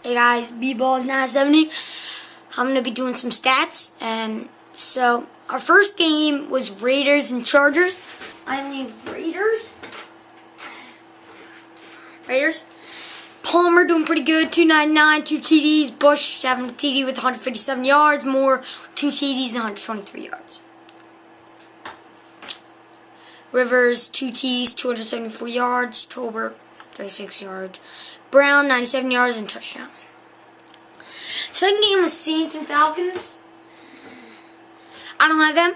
Hey guys, B-Balls970. I'm going to be doing some stats. And so, our first game was Raiders and Chargers. I leave Raiders. Palmer doing pretty good, 299, 2 TDs. Bush having a TD with 157 yards. Moore, 2 TDs and 123 yards. Rivers, 2 TDs, 274 yards. Tolbert, 36 yards. Brown, 97 yards and touchdown. Second game was Saints and Falcons. I don't have them.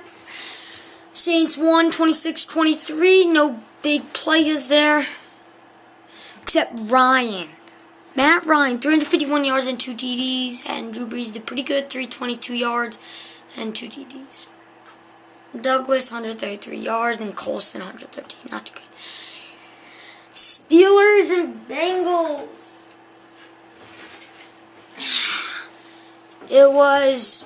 Saints won 26-23. No big players there. Except Ryan. Matt Ryan, 351 yards and 2 TDs. And Drew Brees did pretty good, 322 yards and 2 TDs. Douglas, 133 yards. And Colston, 113. Not too good. Steelers and Bengals. It was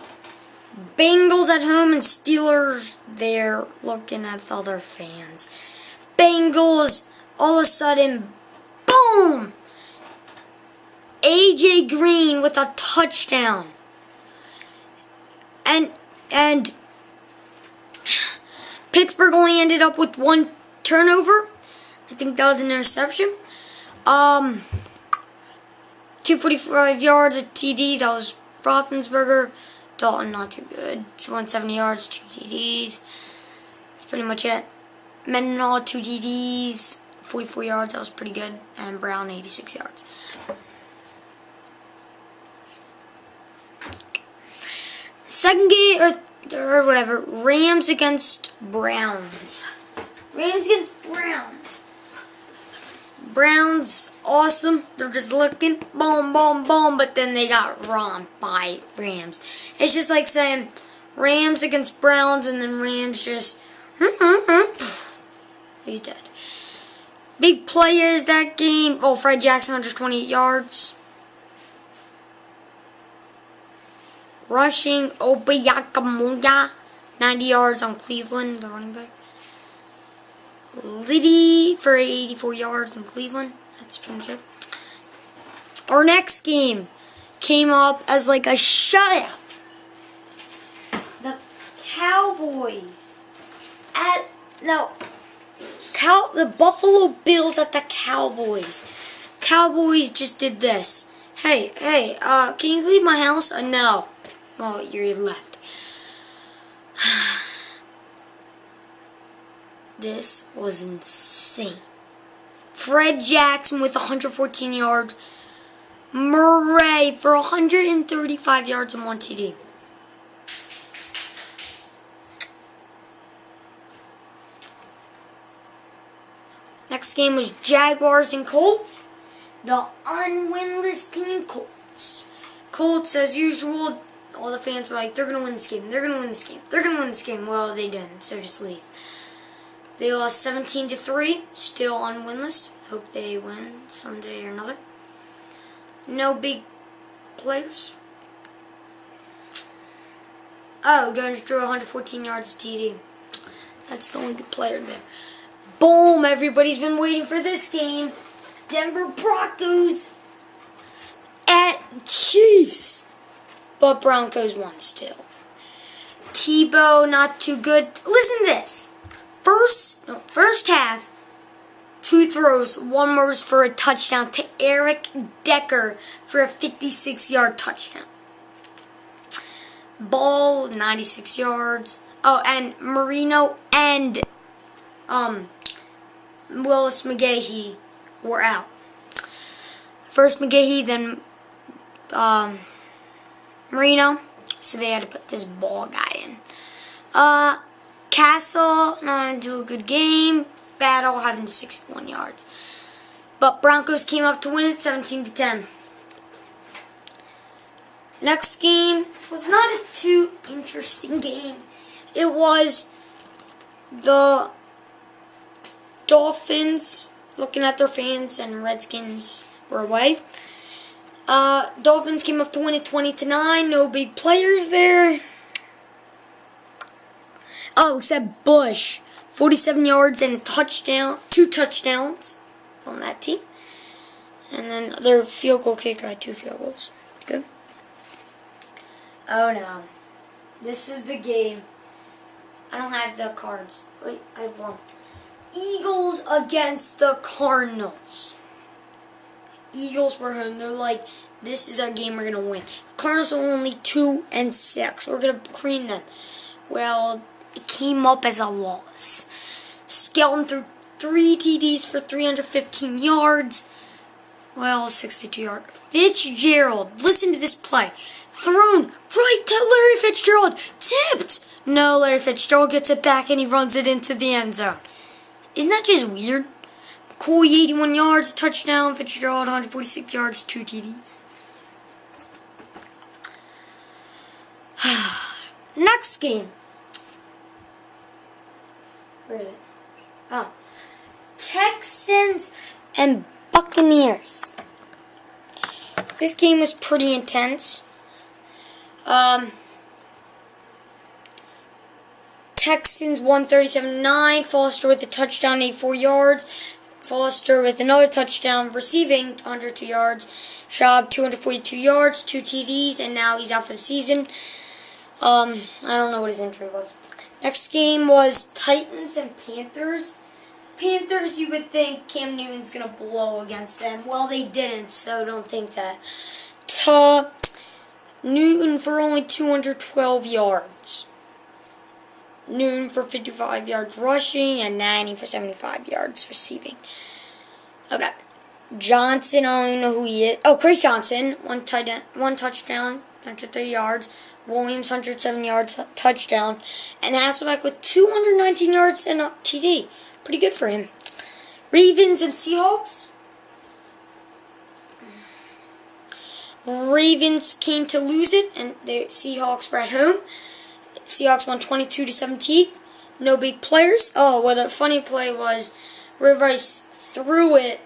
Bengals at home and Steelers there looking at the other fans. Bengals, all of a sudden, boom! AJ Green with a touchdown. And Pittsburgh only ended up with 1 turnover. I think that was an interception. 245 yards at TD. That was Roethlisberger. Dalton, not too good. 170 yards, 2 TDs. That's pretty much it. Mendenhall, 2 TDs. 44 yards. That was pretty good. And Brown, 86 yards. Second game, or third, whatever. Rams against Browns. Browns, awesome. They're just looking, boom, boom, boom, but then they got romped by Rams. It's just like saying Rams against Browns, and then Rams just, he's dead. Big players that game. Oh, Fred Jackson, 128 yards. Rushing, Obayakamoya, 90 yards on Cleveland, the running back. Liddy for 84 yards in Cleveland. That's pretty much it. Our next game came up as like a shutout. The Cowboys the Buffalo Bills at the Cowboys. Cowboys just did this. Hey, can you leave my house? No. Well, you left. This was insane. Fred Jackson with 114 yards. Murray for 135 yards and 1 TD. Next game was Jaguars and Colts. The unwinless team Colts. Colts, as usual, all the fans were like, they're going to win this game. They're going to win this game. They're going to win this game. Well, they didn't, so just leave. They lost 17-3, still unwinless. Hope they win someday or another. No big players. Oh, Jones drew 114 yards TD. That's the only good player there. Boom! Everybody's been waiting for this game. Denver Broncos at Chiefs. But Broncos won still. Tebow, not too good. Listen to this. First half, 2 throws, 1 was for a touchdown to Eric Decker for a 56-yard touchdown. Ball, 96 yards. Oh, and Marino and Willis McGahee were out. First McGahee, then Marino. So they had to put this Ball guy in. Castle, not do a good game. Battle, having 61 yards. But Broncos came up to win it 17-10. Next game was not a too interesting game. It was the Dolphins looking at their fans, and Redskins were away. Dolphins came up to win it 20-9. No big players there. Oh, except Bush. 47 yards and a touchdown. 2 touchdowns on that team. And then their field goal kicker had 2 field goals. Good. Oh no. This is the game. I don't have the cards. Wait, I have one. Eagles against the Cardinals. Eagles were home. They're like, this is our game, we're going to win. Cardinals are only 2-6. We're going to cream them. Well, it came up as a loss. Skelton threw 3 TDs for 315 yards. Well, 62 yards. Fitzgerald, listen to this play. Thrown right to Larry Fitzgerald. Tipped. No, Larry Fitzgerald gets it back and he runs it into the end zone. Isn't that just weird? McCoy, 81 yards, touchdown. Fitzgerald, 146 yards, 2 TDs. Next game. Where is it? Oh. Texans and Buccaneers. This game was pretty intense. Texans won 37-9. Foster with a touchdown, 84 yards. Foster with another touchdown, receiving 102 yards. Schaub, 242 yards, 2 TDs, and now he's out for the season. I don't know what his injury was. Next game was Titans and Panthers. Panthers, you would think Cam Newton's going to blow against them. Well, they didn't, so don't think that. Newton for only 212 yards. Newton for 55 yards rushing and 90 for 75 yards receiving. Okay. Johnson, I don't even know who he is. Oh, Chris Johnson, one touchdown, 103 yards. Williams, 107 yards, touchdown. And Hasselbeck with 219 yards and a TD. Pretty good for him. Ravens and Seahawks. Ravens came to lose it, and the Seahawks were at home. Seahawks won 22-17. No big players. Oh, well, the funny play was Rivers threw it